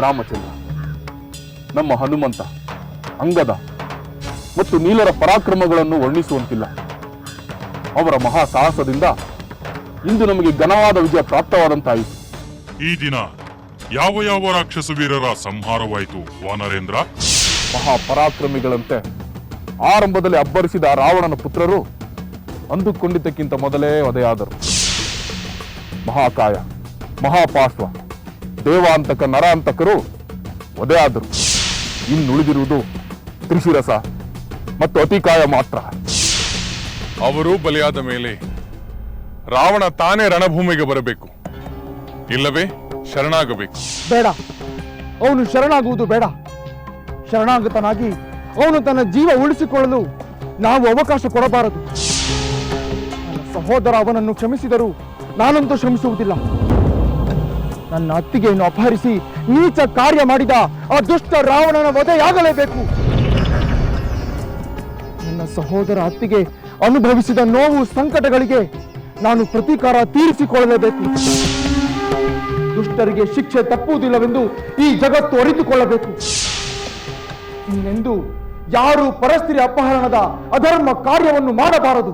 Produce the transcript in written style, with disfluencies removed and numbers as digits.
ರಾಮಚಂದ್ರ, ನಮ್ಮ ಹನುಮಂತ, ಅಂಗದ ಮತ್ತು ನೀಲರ ಪರಾಕ್ರಮಗಳನ್ನು ವರ್ಣಿಸುವಂತಿಲ್ಲ. ಅವರ ಮಹಾ ಸಾಹಸದಿಂದ ಇಂದು ನಮಗೆ ಘನವಾದ ವಿಜಯ ಪ್ರಾಪ್ತವಾದಂತಾಯಿತು. ಈ ದಿನ ಯಾವ ಯಾವ ರಾಕ್ಷಸ ವೀರರ ಸಂಹಾರವಾಯಿತು ವಾನರೇಂದ್ರ? ಮಹಾಪರಾಕ್ರಮಿಗಳಂತೆ ಆರಂಭದಲ್ಲಿ ಅಬ್ಬರಿಸಿದ ರಾವಣನ ಪುತ್ರರು ಅಂದುಕೊಂಡಿದ್ದಕ್ಕಿಂತ ಮೊದಲೇ ವಧೆಯಾದರು. ಮಹಾಕಾಯ, ಮಹಾಪಾರ್ಶ್ವ, ದೇವಾಂತಕ, ನರಾಂತಕರು ವಧೆಯಾದರು. ಇನ್ನುಳಿದಿರುವುದು ತ್ರಿಶಿರಸ ಮತ್ತು ಅತಿಕಾಯ ಮಾತ್ರ. ಅವರು ಬಲಿಯಾದ ಮೇಲೆ ರಾವಣ ತಾನೇ ರಣಭೂಮಿಗೆ ಬರಬೇಕು, ಇಲ್ಲವೇ ಶರಣಾಗಬೇಕು. ಬೇಡ, ಅವನು ಶರಣಾಗುವುದು ಬೇಡ. ಶರಣಾಗತನಾಗಿ ಅವನು ತನ್ನ ಜೀವ ಉಳಿಸಿಕೊಳ್ಳಲು ನಾವು ಅವಕಾಶ ಕೊಡಬಾರದು. ನನ್ನ ಸಹೋದರ ಅವನನ್ನು ಕ್ಷಮಿಸಿದರೂ ನಾನಂತೂ ಶ್ರಮಿಸುವುದಿಲ್ಲ. ನನ್ನ ಅತ್ತಿಗೆಯನ್ನು ಅಪಹರಿಸಿ ನೀಚ ಕಾರ್ಯ ಮಾಡಿದ ಆ ದುಷ್ಟ ರಾವಣನ ವಧೆಯಾಗಲೇಬೇಕು. ನನ್ನ ಸಹೋದರ ಅತ್ತಿಗೆ ಅನುಭವಿಸಿದ ನೋವು ಸಂಕಟಗಳಿಗೆ ನಾನು ಪ್ರತೀಕಾರ ತೀರಿಸಿಕೊಳ್ಳಲೇಬೇಕು. ದುಷ್ಟರಿಗೆ ಶಿಕ್ಷೆ ತಪ್ಪುವುದಿಲ್ಲವೆಂದು ಈ ಜಗತ್ತು ಅರಿತುಕೊಳ್ಳಬೇಕು. ಇನ್ನೆಂದು ಯಾರು ಪರಸ್ತ್ರೀ ಅಪಹರಣದ ಅಧರ್ಮ ಕಾರ್ಯವನ್ನು ಮಾಡಬಾರದು.